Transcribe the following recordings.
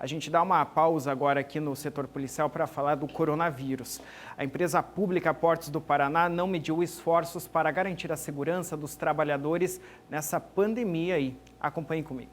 A gente dá uma pausa agora aqui no setor policial para falar do coronavírus. A empresa pública Portos do Paraná não mediu esforços para garantir a segurança dos trabalhadores nessa pandemia aí. Acompanhe comigo.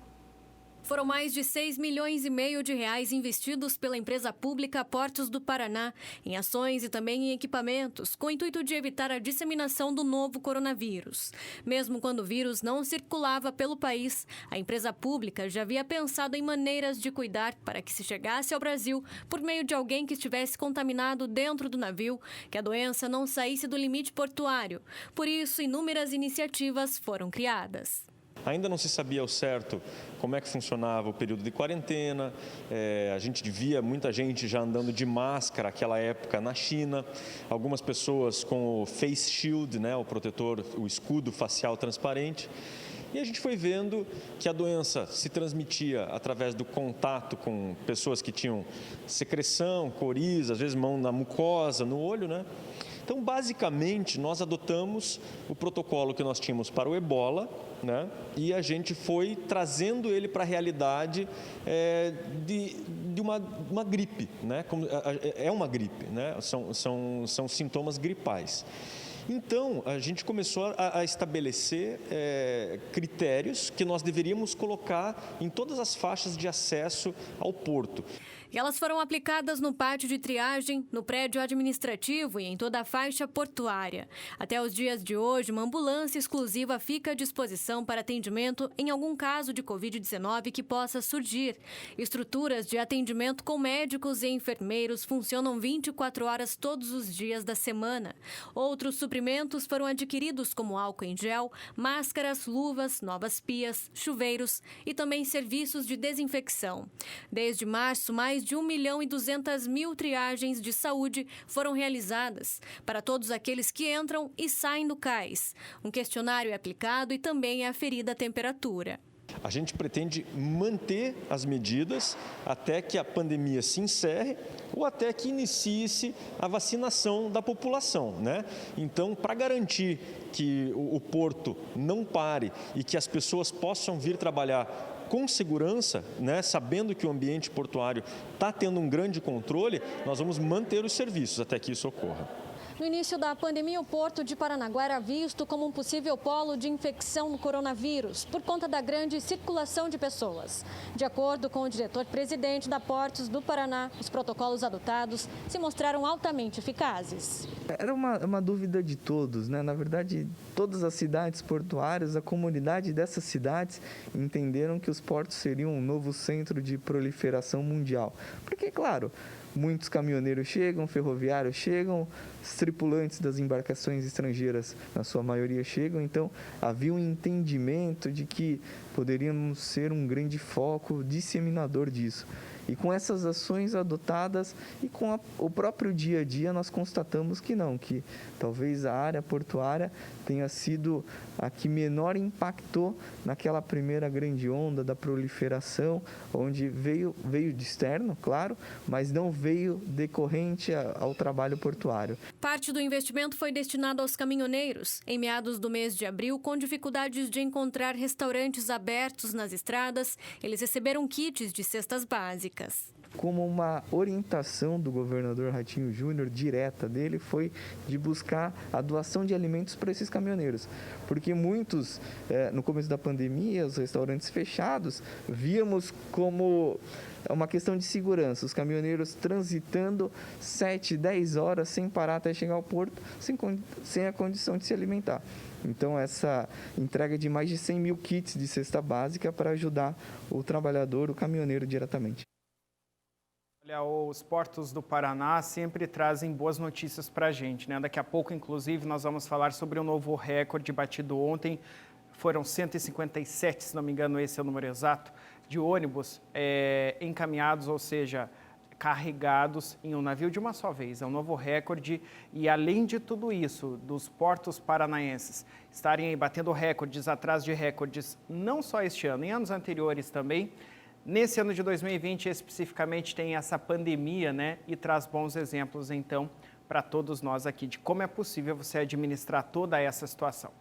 Foram mais de 6,5 milhões de reais investidos pela empresa pública Portos do Paraná em ações e também em equipamentos, com o intuito de evitar a disseminação do novo coronavírus. Mesmo quando o vírus não circulava pelo país, a empresa pública já havia pensado em maneiras de cuidar para que se chegasse ao Brasil por meio de alguém que estivesse contaminado dentro do navio, que a doença não saísse do limite portuário. Por isso, inúmeras iniciativas foram criadas. Ainda não se sabia ao certo como é que funcionava o período de quarentena, a gente via muita gente já andando de máscara naquela época na China, algumas pessoas com o face shield, né, o protetor, o escudo facial transparente. E a gente foi vendo que a doença se transmitia através do contato com pessoas que tinham secreção, coriza, às vezes mão na mucosa, no olho, né? Então, basicamente, nós adotamos o protocolo que nós tínhamos para o ebola, né? E a gente foi trazendo ele para a realidade de uma gripe, né? É uma gripe, né? São sintomas gripais. Então, a gente começou a estabelecer critérios que nós deveríamos colocar em todas as faixas de acesso ao porto. E elas foram aplicadas no pátio de triagem, no prédio administrativo e em toda a faixa portuária. Até os dias de hoje, uma ambulância exclusiva fica à disposição para atendimento em algum caso de Covid-19 que possa surgir. Estruturas de atendimento com médicos e enfermeiros funcionam 24 horas todos os dias da semana. Outros suprimentos foram adquiridos como álcool em gel, máscaras, luvas, novas pias, chuveiros e também serviços de desinfecção. Desde março, mais de 1.200.000 triagens de saúde foram realizadas para todos aqueles que entram e saem do cais. Um questionário é aplicado e também é aferida a temperatura. A gente pretende manter as medidas até que a pandemia se encerre ou até que inicie-se a vacinação da população, né? Então, para garantir que o porto não pare e que as pessoas possam vir trabalhar com segurança, né, sabendo que o ambiente portuário está tendo um grande controle, nós vamos manter os serviços até que isso ocorra. No início da pandemia, o Porto de Paranaguá era visto como um possível polo de infecção do coronavírus, por conta da grande circulação de pessoas. De acordo com o diretor-presidente da Portos do Paraná, os protocolos adotados se mostraram altamente eficazes. Era uma dúvida de todos, né? Na verdade, todas as cidades portuárias, a comunidade dessas cidades entenderam que os portos seriam um novo centro de proliferação mundial. Porque, claro, muitos caminhoneiros chegam, ferroviários chegam, os tripulantes das embarcações estrangeiras, na sua maioria, chegam. Então, havia um entendimento de que poderíamos ser um grande foco disseminador disso. E com essas ações adotadas e com o próprio dia a dia, nós constatamos que não, que talvez a área portuária tenha sido a que menor impactou naquela primeira grande onda da proliferação, onde veio de externo, claro, mas não veio decorrente ao trabalho portuário. Parte do investimento foi destinado aos caminhoneiros. Em meados do mês de abril, com dificuldades de encontrar restaurantes abertos nas estradas, eles receberam kits de cestas básicas. Como uma orientação do governador Ratinho Júnior, direta dele, foi de buscar a doação de alimentos para esses caminhoneiros. Porque muitos, no começo da pandemia, os restaurantes fechados, víamos como uma questão de segurança. Os caminhoneiros transitando 7, 10 horas sem parar até chegar ao porto, sem a condição de se alimentar. Então, essa entrega de mais de 100.000 kits de cesta básica para ajudar o trabalhador, o caminhoneiro diretamente. Olha, os Portos do Paraná sempre trazem boas notícias para a gente, né? Daqui a pouco, inclusive, nós vamos falar sobre um novo recorde batido ontem. Foram 157, se não me engano, esse é o número exato, de ônibus encaminhados, ou seja, carregados em um navio de uma só vez. É um novo recorde e, além de tudo isso, dos portos paranaenses estarem aí batendo recordes atrás de recordes, não só este ano, em anos anteriores também. Nesse ano de 2020, especificamente, tem essa pandemia, né? E traz bons exemplos, então, para todos nós aqui, de como é possível você administrar toda essa situação.